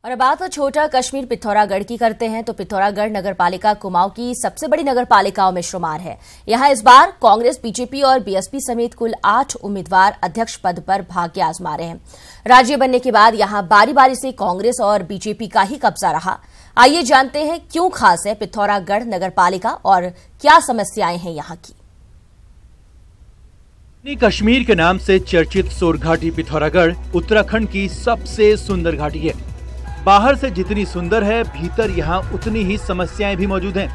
और अब बात छोटा कश्मीर पिथौरागढ़ की करते हैं तो पिथौरागढ़ नगरपालिका कुमाऊं की सबसे बड़ी नगरपालिकाओं में शुमार है। यहां इस बार कांग्रेस, बीजेपी और बीएसपी समेत कुल 8 उम्मीदवार अध्यक्ष पद पर भाग्य आजमा रहे हैं। राज्य बनने के बाद यहां बारी बारी से कांग्रेस और बीजेपी का ही कब्जा रहा। आइए जानते हैं क्यों खास है पिथौरागढ़ नगरपालिका और क्या समस्याएं हैं यहां की। कश्मीर के नाम से चर्चित सोरघाटी पिथौरागढ़ उत्तराखंड की सबसे सुंदर घाटी है। बाहर से जितनी सुंदर है, भीतर यहाँ उतनी ही समस्याएं भी मौजूद हैं।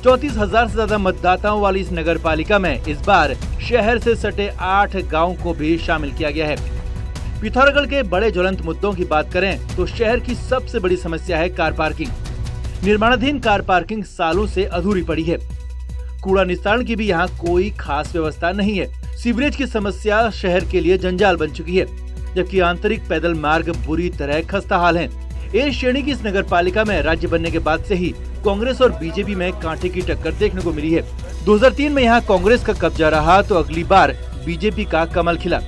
34,000 से ज्यादा मतदाताओं वाली इस नगर पालिका में इस बार शहर से सटे 8 गाँव को भी शामिल किया गया है। पिथौरागढ़ के बड़े ज्वलंत मुद्दों की बात करें तो शहर की सबसे बड़ी समस्या है कार पार्किंग। निर्माणाधीन कार पार्किंग सालों से अधूरी पड़ी है। कूड़ा निस्तारण की भी यहाँ कोई खास व्यवस्था नहीं है। सीवरेज की समस्या शहर के लिए जंजाल बन चुकी है, जबकि आंतरिक पैदल मार्ग बुरी तरह खस्ता हाल हैं। ए श्रेणी की इस नगर पालिका में राज्य बनने के बाद से ही कांग्रेस और बीजेपी में कांटे की टक्कर देखने को मिली है। 2003 में यहाँ कांग्रेस का कब्जा रहा तो अगली बार बीजेपी का कमल खिला,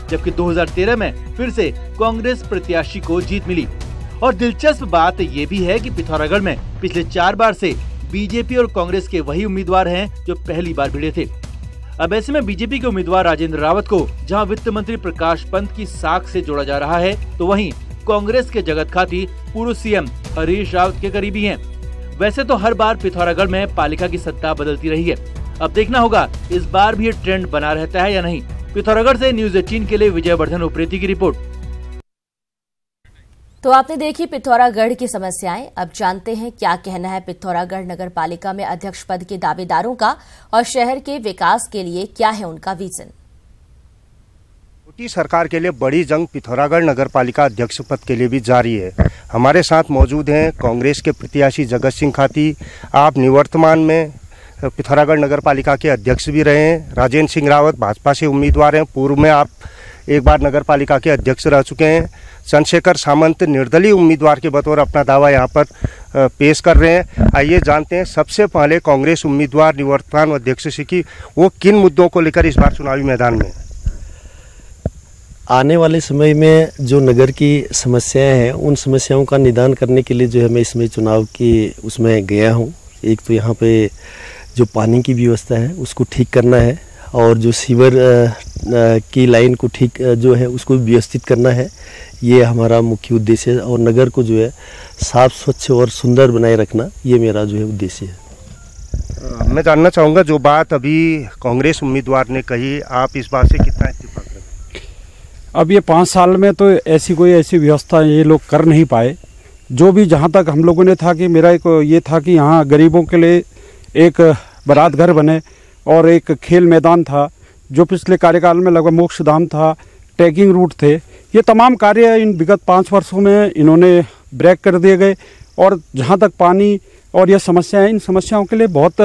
जबकि 2013 में फिर से कांग्रेस प्रत्याशी को जीत मिली। और दिलचस्प बात ये भी है कि पिथौरागढ़ में पिछले 4 बार से बीजेपी और कांग्रेस के वही उम्मीदवार हैं जो पहली बार भिड़े थे। अब ऐसे में बीजेपी के उम्मीदवार राजेंद्र रावत को जहां वित्त मंत्री प्रकाश पंत की साख से जोड़ा जा रहा है, तो वहीं कांग्रेस के जगत खाती पूर्व सीएम हरीश रावत के करीबी हैं। वैसे तो हर बार पिथौरागढ़ में पालिका की सत्ता बदलती रही है। अब देखना होगा इस बार भी ये ट्रेंड बना रहता है या नहीं। पिथौरागढ़ से न्यूज़ 18 के लिए विजयवर्धन उप्रेती की रिपोर्ट। तो आपने देखी पिथौरागढ़ की समस्याएं। अब जानते हैं क्या कहना है पिथौरागढ़ नगर पालिका में अध्यक्ष पद के दावेदारों का और शहर के विकास के लिए क्या है उनका विजन। छोटी सरकार के लिए बड़ी जंग पिथौरागढ़ नगर पालिका अध्यक्ष पद के लिए भी जारी है। हमारे साथ मौजूद हैं कांग्रेस के प्रत्याशी जगत सिंह खाती। आप निवर्तमान में पिथौरागढ़ नगर पालिका के अध्यक्ष भी रहे हैं। राजेंद्र सिंह रावत भाजपा से उम्मीदवार हैं। पूर्व में आप एक बार नगर पालिका के अध्यक्ष रह चुके हैं। चंद्रशेखर सामंत निर्दलीय उम्मीदवार के बतौर अपना दावा यहाँ पर पेश कर रहे हैं। आइए जानते हैं सबसे पहले कांग्रेस उम्मीदवार निवर्तमान अध्यक्ष से कि वो किन मुद्दों को लेकर इस बार चुनावी मैदान में। आने वाले समय में जो नगर की समस्याएं हैं, उन समस्याओं का निदान करने के लिए जो है मैं इसमें चुनाव की उसमें गया हूँ। एक तो यहाँ पे जो पानी की व्यवस्था है उसको ठीक करना है, और जो सीवर की लाइन को ठीक जो है उसको व्यवस्थित करना है। ये हमारा मुख्य उद्देश्य है, और नगर को जो है साफ, स्वच्छ और सुंदर बनाए रखना, ये मेरा जो है उद्देश्य है। मैं जानना चाहूँगा, जो बात अभी कांग्रेस उम्मीदवार ने कही, आप इस बात से कितना इत्तेफाक रखते हैं? अब ये 5 साल में तो ऐसी व्यवस्था ये लोग कर नहीं पाए। जो भी जहाँ तक हम लोगों ने था कि मेरा एक ये था कि यहाँ गरीबों के लिए एक बारात घर बने और एक खेल मैदान था, जो पिछले कार्यकाल में लगभग मोक्षधाम था, ट्रैकिंग रूट थे। ये तमाम कार्य इन विगत 5 वर्षों में इन्होंने ब्रेक कर दिए गए। और जहाँ तक पानी और ये समस्याएं, इन समस्याओं के लिए बहुत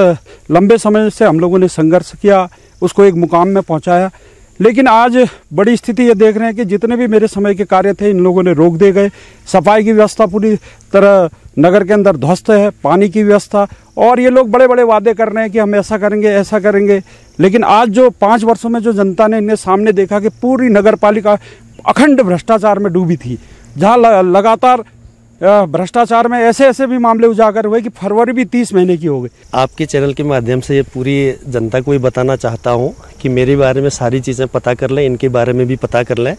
लंबे समय से हम लोगों ने संघर्ष किया, उसको एक मुकाम में पहुँचाया। लेकिन आज बड़ी स्थिति ये देख रहे हैं कि जितने भी मेरे समय के कार्य थे इन लोगों ने रोक दिए गए। सफाई की व्यवस्था पूरी तरह नगर के अंदर ध्वस्त है, पानी की व्यवस्था, और ये लोग बड़े बड़े वादे कर रहे हैं कि हम ऐसा करेंगे, ऐसा करेंगे। लेकिन आज जो 5 वर्षों में जो जनता ने इन्हें सामने देखा कि पूरी नगर पालिका अखंड भ्रष्टाचार में डूबी थी, जहाँ लगातार भ्रष्टाचार में ऐसे भी मामले उजागर हुए कि फरवरी भी 30 महीने की हो गई। आपके चैनल के माध्यम से ये पूरी जनता को भी बताना चाहता हूँ कि मेरे बारे में सारी चीज़ें पता कर लें, इनके बारे में भी पता कर लें।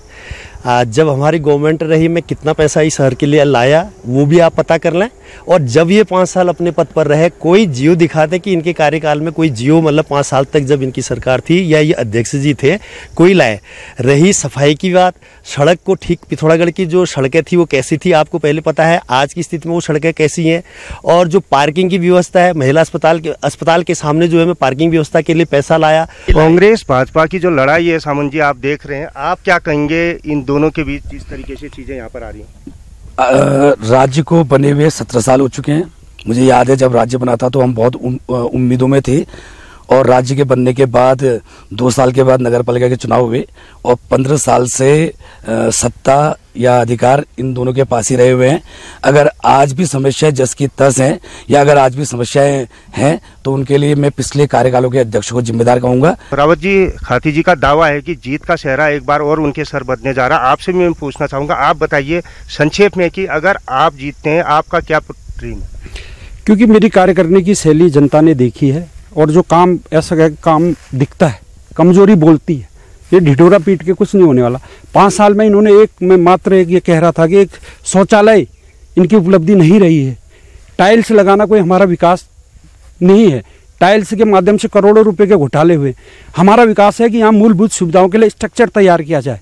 जब हमारी गवर्नमेंट रही, मैं कितना पैसा इस शहर के लिए लाया वो भी आप पता कर लें। और जब ये 5 साल अपने पद पर रहे, कोई जियो दिखाते कि इनके कार्यकाल में कोई जियो, मतलब 5 साल तक जब इनकी सरकार थी या ये अध्यक्ष जी थे, कोई लाए। रही सफाई की बात, सड़क को ठीक, पिथौरागढ़ की जो सड़कें थी वो कैसी थी आपको पहले पता है। आज की स्थिति में वो सड़कें कैसी हैं। और जो पार्किंग की व्यवस्था है, महिला अस्पताल के सामने जो है मैं पार्किंग व्यवस्था के लिए पैसा लाया। कांग्रेस भाजपा की जो लड़ाई है सामंत जी, आप देख रहे हैं, आप क्या कहेंगे इन दोनों के बीच जिस तरीके से चीजें यहाँ पर आ रही हैं? राज्य को बने हुए 17 साल हो चुके हैं। मुझे याद है जब राज्य बना था तो हम बहुत उम्मीदों में थे, और राज्य के बनने के बाद 2 साल के बाद नगर पालिका के चुनाव हुए और 15 साल से सत्ता या अधिकार इन दोनों के पास ही रहे हुए हैं। अगर आज भी समस्याएं जस की तस हैं या अगर आज भी समस्याएं हैं तो उनके लिए मैं पिछले कार्यकालों के अध्यक्ष को जिम्मेदार कहूंगा। रावत जी, खाती जी का दावा है कि जीत का सेहरा एक बार और उनके सर बदने जा रहा। आपसे भी मैं पूछना चाहूंगा, आप बताइए संक्षेप में कि अगर आप जीतते हैं आपका क्या ड्रीम है? क्योंकि मेरी कार्य करने की शैली जनता ने देखी है और जो काम ऐसा काम दिखता है, कमजोरी बोलती है, ये ढिढोरा पीट के कुछ नहीं होने वाला। 5 साल में इन्होंने मैं मात्र एक ये कह रहा था कि एक शौचालय इनकी उपलब्धि नहीं रही है। टाइल्स लगाना कोई हमारा विकास नहीं है। टाइल्स के माध्यम से करोड़ों रुपए के घोटाले हुए। हमारा विकास है कि यहाँ मूलभूत सुविधाओं के लिए स्ट्रक्चर तैयार किया जाए।